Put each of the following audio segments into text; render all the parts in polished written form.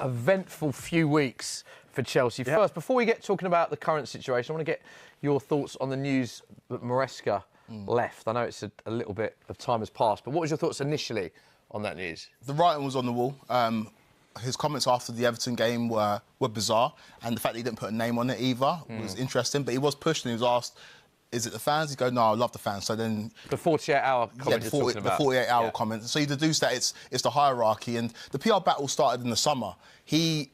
Eventful few weeks for Chelsea. Yep. First, before we get talking about the current situation, I want to get your thoughts on the news that Maresca left. I know it's a little bit of time has passed, but what was your thoughts initially on that news? The writing was on the wall. His comments after the Everton game were bizarre, and the fact that he didn't put a name on it either was interesting, but he was pushed and he was asked, is it the fans? He goes, no, I love the fans. So then... The 48-hour comment you're talking about. The 48-hour comment. So you deduce that it's the hierarchy. And the PR battle started in the summer.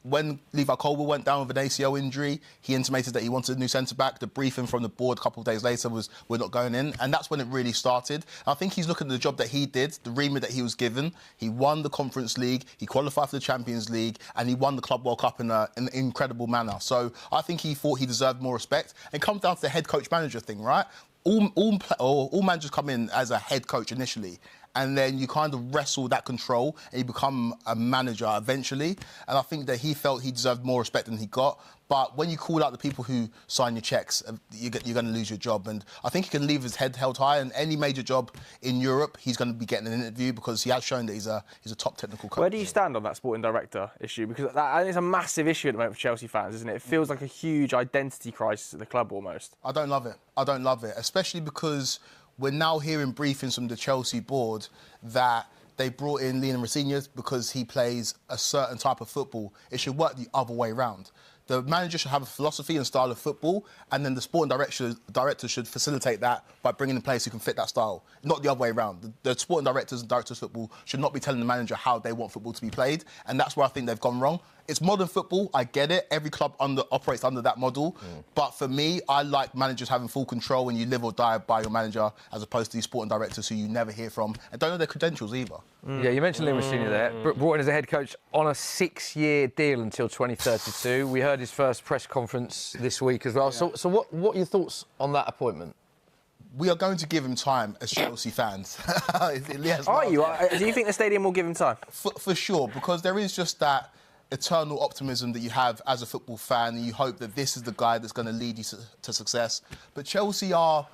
When Levi Colwill went down with an ACL injury, he intimated that he wanted a new centre-back. The briefing from the board a couple of days later was, we're not going in. And that's when it really started. I think he's looking at the job that he did, the remit that he was given. He won the Conference League, he qualified for the Champions League, and he won the Club World Cup in an incredible manner. So I think he thought he deserved more respect. It comes down to the head coach-manager thing, right? All managers come in as a head coach initially, and then you kind of wrestle that control and you become a manager eventually. And I think that he felt he deserved more respect than he got. But when you call out the people who sign your cheques, you're going to lose your job. And I think he can leave his head held high. And any major job in Europe, he's going to be getting an interview because he has shown that he's a top technical coach. Where do you stand on that sporting director issue? Because that is a massive issue at the moment for Chelsea fans, isn't it? It feels like a huge identity crisis at the club almost. I don't love it. I don't love it, especially because we're now hearing briefings from the Chelsea board that they brought in Lionel Messi because he plays a certain type of football. It should work the other way around. The manager should have a philosophy and style of football, and then the sporting director should facilitate that by bringing in players who can fit that style, not the other way around. The sporting directors and directors of football should not be telling the manager how they want football to be played, and that's where I think they've gone wrong. It's modern football, I get it. Every club operates under that model. But for me, I like managers having full control and you live or die by your manager as opposed to these sporting directors who you never hear from and don't know their credentials either. Yeah, you mentioned Lionel Messi there, brought in as a head coach on a 6-year deal until 2032. We heard his first press conference this week as well. Yeah. So what are your thoughts on that appointment? We are going to give him time as Chelsea fans. Yes, are you? Do you think the stadium will give him time? For sure, because there is just that eternal optimism that you have as a football fan, and you hope that this is the guy that's going to lead you to success. But Chelsea are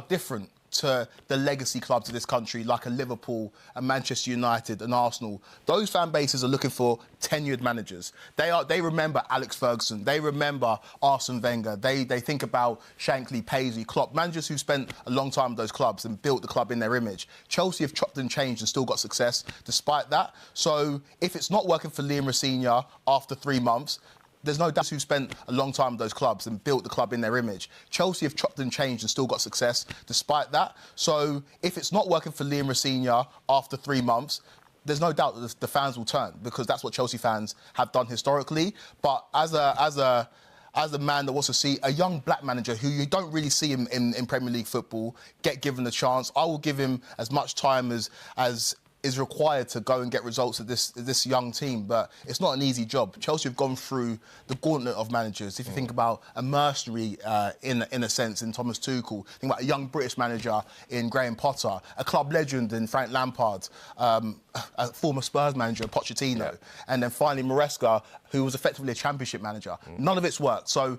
different to the legacy clubs of this country, like a Liverpool, a Manchester United, and Arsenal. Those fan bases are looking for tenured managers. They remember Alex Ferguson. They remember Arsene Wenger. They think about Shankly, Paisley, Klopp, managers who spent a long time with those clubs and built the club in their image. Chelsea have chopped and changed and still got success despite that. So if it's not working for Liam Rosenior after 3 months, there's no doubt who spent a long time with those clubs and built the club in their image. Chelsea have chopped and changed and still got success despite that. So if it's not working for Liam Rosenior after 3 months, there's no doubt that the fans will turn because that's what Chelsea fans have done historically. But as a man that wants to see a young black manager who you don't really see him in Premier League football get given the chance, I will give him as much time as is required to go and get results at this young team. But it's not an easy job. Chelsea have gone through the gauntlet of managers. If you think about a mercenary, in a sense, in Thomas Tuchel, think about a young British manager in Graham Potter, a club legend in Frank Lampard, a former Spurs manager, Pochettino, and then finally Maresca, who was effectively a championship manager. None of it's worked. So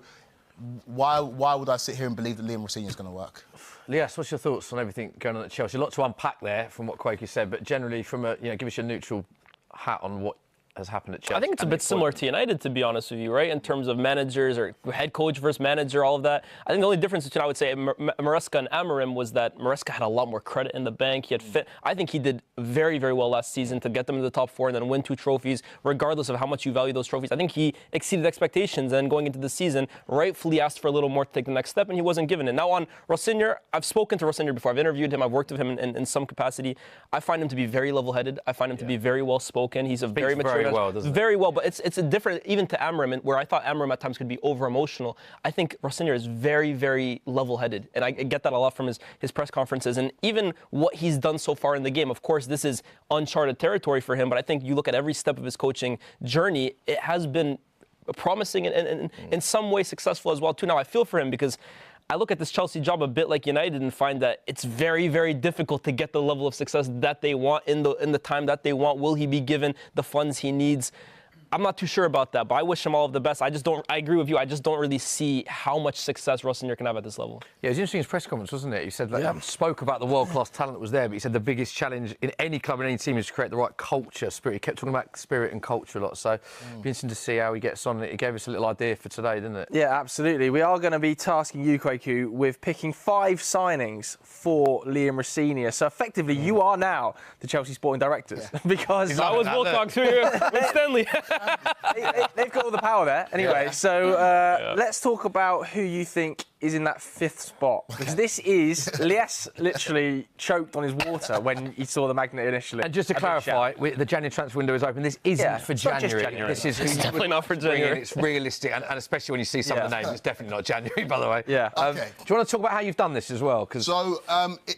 why would I sit here and believe that Liam Rosenior is going to work? Lias, what's your thoughts on everything going on at Chelsea? A lot to unpack there from what Quakey said, but generally from give us your neutral hat on what has happened at Chelsea. I think it's a bit similar to United, to be honest with you, right? In terms of managers or head coach versus manager, all of that. I think the only difference between, I would say, Maresca and Amorim was that Maresca had a lot more credit in the bank. He had fit. I think he did very, very well last season to get them to the top 4 and then win 2 trophies, regardless of how much you value those trophies. I think he exceeded expectations and going into the season, rightfully asked for a little more to take the next step, and he wasn't given it. Now on Rosenior, I've spoken to Rosenior before. I've interviewed him. I've worked with him in some capacity. I find him to be very level-headed. I find him to be very well-spoken. He's a very mature guy. Very well. But it's a different, even to Amorim, where I thought Amorim at times could be over-emotional. I think Rosenior is very, very level-headed, and I get that a lot from his press conferences. And even what he's done so far in the game, of course, this is uncharted territory for him, but I think you look at every step of his coaching journey, it has been promising and in some way successful as well, too. Now, I feel for him because I look at this Chelsea job a bit like United and find that it's very, very difficult to get the level of success that they want in the time that they want. Will he be given the funds he needs? I'm not too sure about that, but I wish him all of the best. I agree with you. I just don't really see how much success Rossinier can have at this level. Yeah, it was interesting in his press conference, wasn't it? He said, spoke about the world-class talent that was there, but he said the biggest challenge in any club and any team is to create the right culture, spirit. He kept talking about spirit and culture a lot, so it'll be interesting to see how he gets on. It gave us a little idea for today, didn't it? Yeah, absolutely. We are going to be tasking you, Kweku, with picking 5 signings for Liam Rossinier. So effectively, you are now the Chelsea sporting directors because I was Wilcox here with Stanley. they've got all the power there. Anyway, so let's talk about who you think is in that 5th spot. Because this is, Lies literally choked on his water when he saw the magnet initially. And just to clarify, the January transfer window is open. This isn't for it's not January. just January. This is It's definitely not for January. It's realistic, and especially when you see some of the names, it's definitely not January, by the way. Yeah. Okay. Do you want to talk about how you've done this as well? So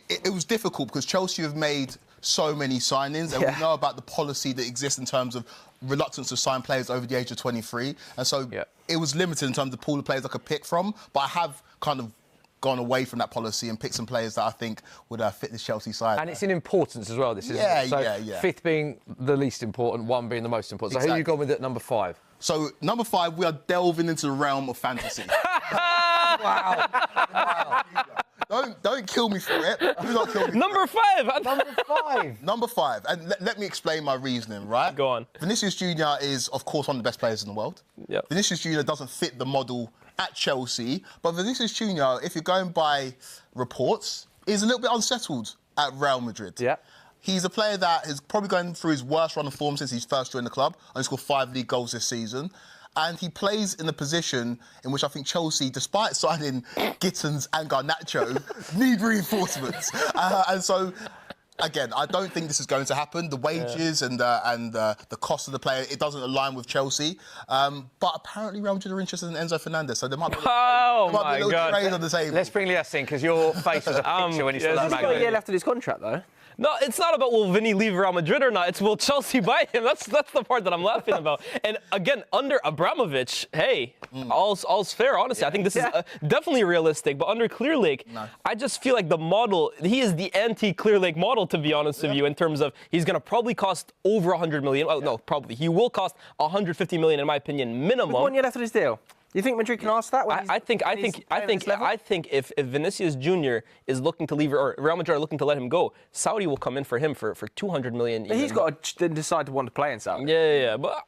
it was difficult because Chelsea have made so many signings, and we know about the policy that exists in terms of reluctance to sign players over the age of 23, and so it was limited in terms of the pool of players I could pick from. But I have kind of gone away from that policy and picked some players that I think would fit this Chelsea side. And it's in importance as well, this, isn't it? So 5th being the least important, 1 being the most important. So who have you gone with at number 5? So number 5, we are delving into the realm of fantasy. Wow. Don't kill me for it. Do not kill me. Number 5. Number 5. Number 5. And let me explain my reasoning, right? Go on. Vinicius Junior is, of course, one of the best players in the world. Yep. Vinicius Junior doesn't fit the model at Chelsea, but Vinicius Junior, if you're going by reports, is a little bit unsettled at Real Madrid. Yeah. He's a player that is probably going through his worst run of form since he's first joined the club, and scored 5 league goals this season. And he plays in a position in which I think Chelsea, despite signing Gittins and Garnacho, need reinforcements. And so, again, I don't think this is going to happen. The wages and the cost of the player, it doesn't align with Chelsea. But apparently Real Madrid are interested in Enzo Fernandez, so there might be a little trade on the table. Let's bring Lias in, because your face was a picture when you saw that He's got a magnet. year left of his contract, though. No, it's not about will Vinny leave Real Madrid or not. It's will Chelsea buy him. That's the part that I'm laughing about. And again, under Abramovich, hey, all's fair. Honestly, I think this is definitely realistic. But under Clear Lake, I just feel like the model. He is the anti-Clear Lake model, to be honest with you, in terms of he's going to probably cost over 100 million. Oh, no, probably he will cost 150 million, in my opinion, minimum. With 1 year left of his deal. You think Madrid can ask that? I think if Vinicius Junior is looking to leave, or Real Madrid are looking to let him go, Saudi will come in for him for 200 million. He's got to decide to want to play in Saudi. Yeah. But